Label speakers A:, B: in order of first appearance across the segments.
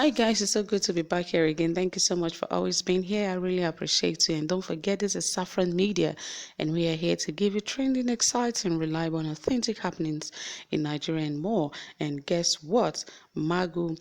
A: Hi guys, it's so good to be back here again. Thank you so much for always being here. I really appreciate you. And don't forget, this is Saffron Media, and we are here to give you trending, exciting, reliable, and authentic happenings in Nigeria and more. And guess what? Magu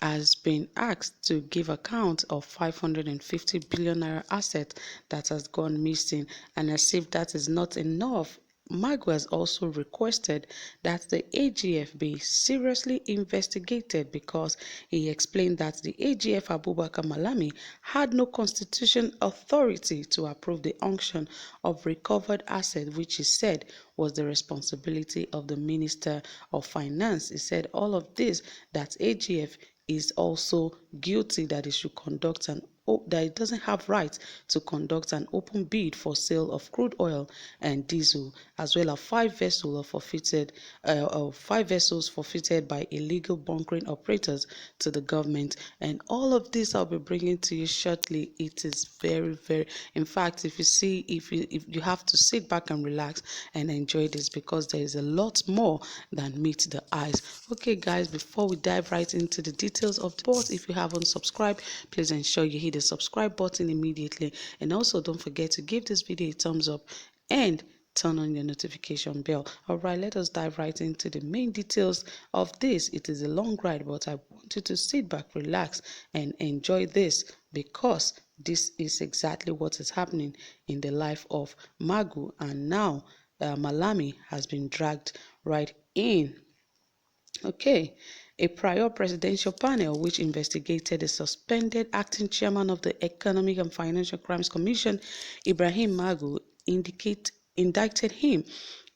A: has been asked to give account of 550 billion naira asset that has gone missing, and as if that is not enough, Magu has also requested that the AGF be seriously investigated because he explained that the AGF Abubakar Malami had no constitutional authority to approve the auction of recovered assets, which he said was the responsibility of the Minister of Finance. He said all of this, that AGF is also guilty, that it should conduct that it doesn't have right to conduct an open bid for sale of crude oil and diesel, as well as five vessels forfeited by illegal bunkering operators to the government. And all of this I'll be bringing to you shortly. It is very, in fact, if you have to sit back and relax and enjoy this, because there is a lot more than meets the eyes. Okay guys, before we dive right into the details of the report, if you haven't subscribed, please ensure you hit the subscribe button immediately, and also don't forget to give this video a thumbs up and turn on your notification bell. All right, let us dive right into the main details of this. It is a long ride, but I want you to sit back, relax, and enjoy this, because this is exactly what is happening in the life of Magu, and now Malami has been dragged right in. Okay, a prior presidential panel which investigated the suspended acting chairman of the Economic and Financial Crimes Commission, Ibrahim Magu, indicted him.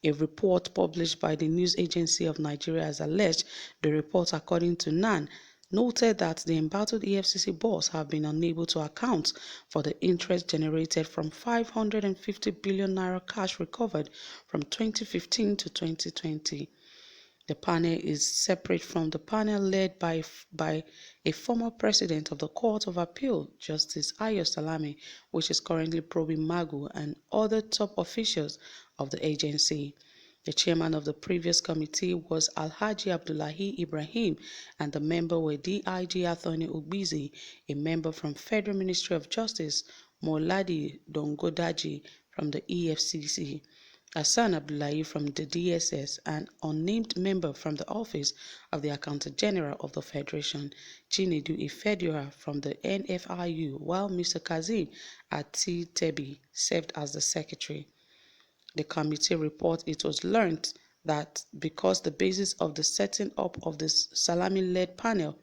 A: A report published by the news agency of Nigeria has alleged. The report, according to NAN, noted that the embattled EFCC boss have been unable to account for the interest generated from 550 billion naira cash recovered from 2015 to 2020. The panel is separate from the panel led by a former president of the Court of Appeal, Justice Ayo Salami, which is currently probing Magu and other top officials of the agency. The chairman of the previous committee was Alhaji Abdullahi Ibrahim, and the member were DIG Anthony Ugbizi, a member from Federal Ministry of Justice, Moladi Dongodaji from the EFCC, Hassan Abdullahi from the DSS, an unnamed member from the Office of the Accountant General of the Federation, Chinedu Ifedura from the NFIU, while Mr. Kazim Ati-Tebi served as the secretary. The committee report, it was learned that because the basis of the setting up of this Salami-led panel,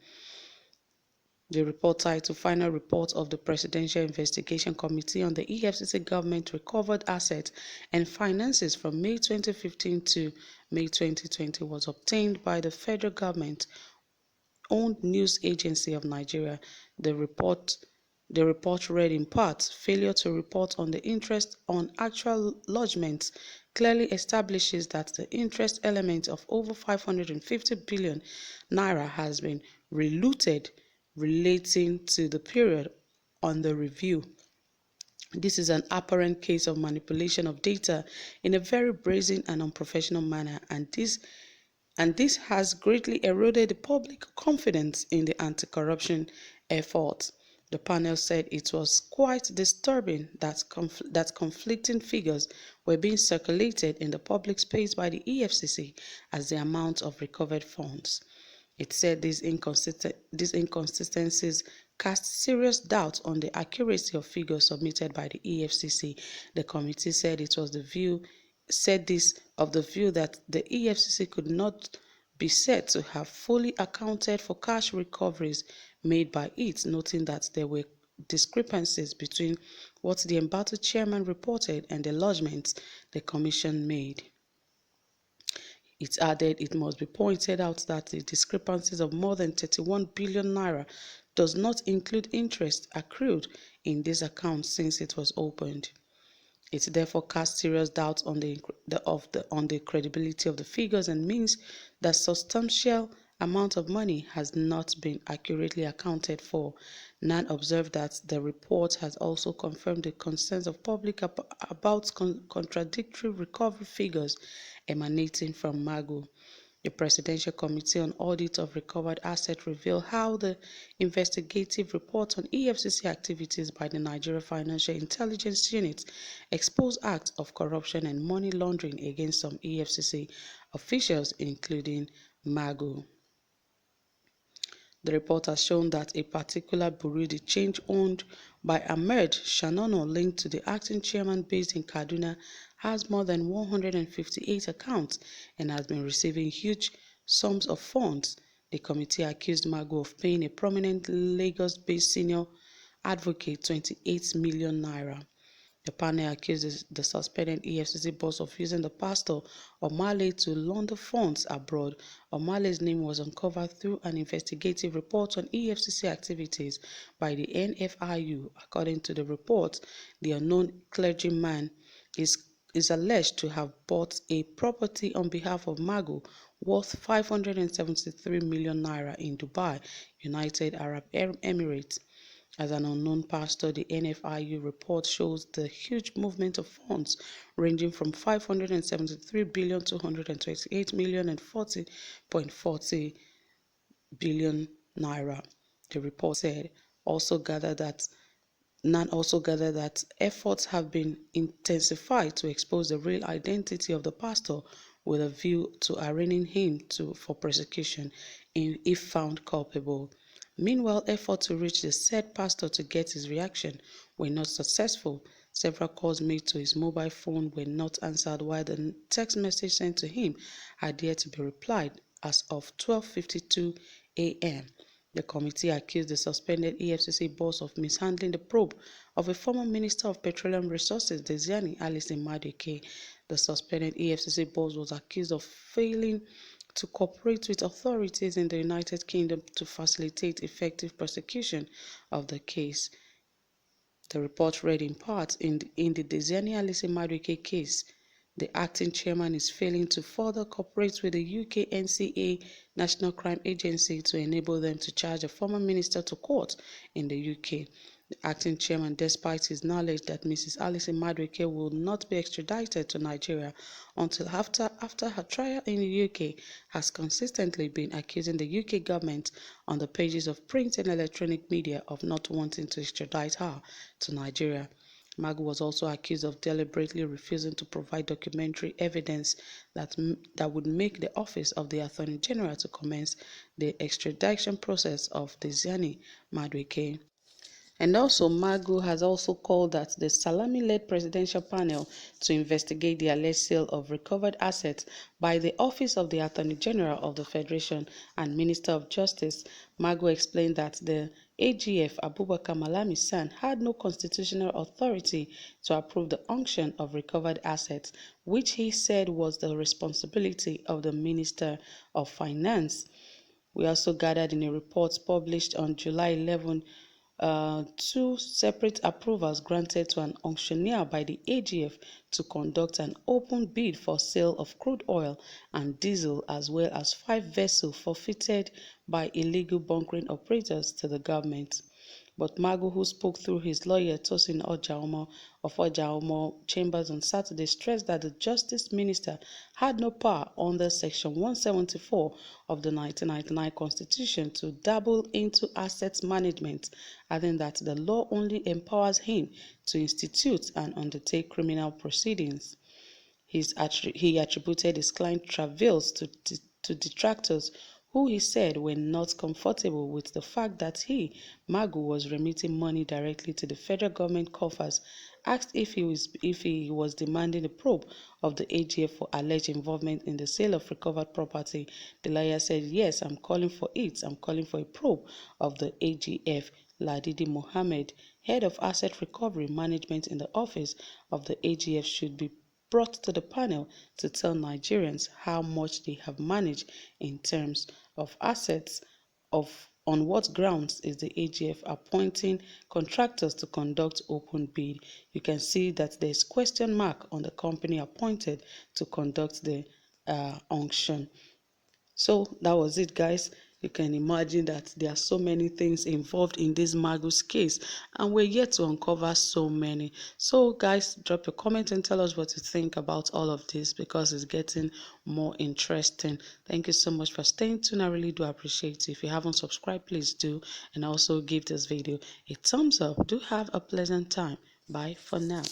A: the report titled Final Report of the Presidential Investigation Committee on the EFCC Government Recovered Assets and Finances from May 2015 to May 2020 was obtained by the federal government-owned news agency of Nigeria. The report read in part, failure to report on the interest on actual lodgements clearly establishes that the interest element of over 550 billion naira has been reluted relating to the period under review. This is an apparent case of manipulation of data in a very brazen and unprofessional manner, and this has greatly eroded the public confidence in the anti-corruption efforts. The panel said it was quite disturbing that conflicting figures were being circulated in the public space by the EFCC as the amount of recovered funds. It said these inconsistencies cast serious doubt on the accuracy of figures submitted by the EFCC. The committee said it was the view that the EFCC could not be said to have fully accounted for cash recoveries made by it, noting that there were discrepancies between what the embattled chairman reported and the lodgements the commission made. It added it must be pointed out that the discrepancies of more than 31 billion naira does not include interest accrued in this account since it was opened. It therefore casts serious doubts on the credibility of the figures and means that substantial amount of money has not been accurately accounted for. Nan observed that the report has also confirmed the concerns of public about contradictory recovery figures emanating from Magu. The Presidential Committee on Audit of Recovered Assets revealed how the investigative report on EFCC activities by the Nigeria Financial Intelligence Unit exposed acts of corruption and money laundering against some EFCC officials, including Magu. The report has shown that a particular bureau de change owned by Ahmed Shanono, linked to the acting chairman based in Kaduna, has more than 158 accounts and has been receiving huge sums of funds. The committee accused Magu of paying a prominent Lagos-based senior advocate 28 million naira. The panel accuses the suspended EFCC boss of using the pastor Omale to launder funds abroad. Omale's name was uncovered through an investigative report on EFCC activities by the NFIU. According to the report, the unknown clergyman is alleged to have bought a property on behalf of Magu worth 573 million naira in Dubai, United Arab Emirates. As an unknown pastor, the NFIU report shows the huge movement of funds ranging from 573 billion to 128 million and 40.40 billion naira. The report said also gathered that efforts have been intensified to expose the real identity of the pastor with a view to arraigning him for prosecution if found culpable. Meanwhile, efforts to reach the said pastor to get his reaction were not successful. Several calls made to his mobile phone were not answered, while the text message sent to him had yet to be replied as of 12:52 a.m. The committee accused the suspended EFCC boss of mishandling the probe of a former Minister of Petroleum Resources, Desiani Alison Madueke. The suspended EFCC boss was accused of failing to cooperate with authorities in the United Kingdom to facilitate effective prosecution of the case. The report read in part, in the Desiani Alison Madueke case, the acting chairman is failing to further cooperate with the UK NCA National Crime Agency to enable them to charge a former minister to court in the UK. The acting chairman, despite his knowledge that Mrs. Alison Madueke will not be extradited to Nigeria until after her trial in the UK, has consistently been accusing the UK government on the pages of print and electronic media of not wanting to extradite her to Nigeria. Magu was also accused of deliberately refusing to provide documentary evidence that would make the office of the Attorney General to commence the extradition process of Desiani Madueke. And also, Magu has also called that the Salami-led presidential panel to investigate the alleged sale of recovered assets by the Office of the Attorney General of the Federation and Minister of Justice. Magu explained that the AGF Abubakar Malami San had no constitutional authority to approve the auction of recovered assets, which he said was the responsibility of the Minister of Finance. We also gathered in a report published on July 11 two separate approvals granted to an auctioneer by the AGF to conduct an open bid for sale of crude oil and diesel, as well as 5 vessels forfeited by illegal bunkering operators to the government. But Magu, who spoke through his lawyer Tosin Ojaomo of Ojaomo Chambers on Saturday, stressed that the Justice Minister had no power under Section 174 of the 1999 Constitution to dabble into assets management, adding that the law only empowers him to institute and undertake criminal proceedings. He attributed his client's travails to detractors who he said were not comfortable with the fact that he, Magu, was remitting money directly to the federal government coffers. Asked if he was demanding a probe of the AGF for alleged involvement in the sale of recovered property, the lawyer said, "Yes, I'm calling for it. I'm calling for a probe of the AGF." Ladidi Mohammed, head of asset recovery management in the office of the AGF, should be brought to the panel to tell Nigerians how much they have managed in terms of assets. On what grounds is the AGF appointing contractors to conduct open bid? You can see that there is question mark on the company appointed to conduct the auction. So that was it, guys. You can imagine that there are so many things involved in this Magu's case, and we're yet to uncover so many. So guys, drop a comment and tell us what you think about all of this, because it's getting more interesting. Thank you so much for staying tuned. I really do appreciate it. If you haven't subscribed, please do, and also give this video a thumbs up. Do have a pleasant time. Bye for now.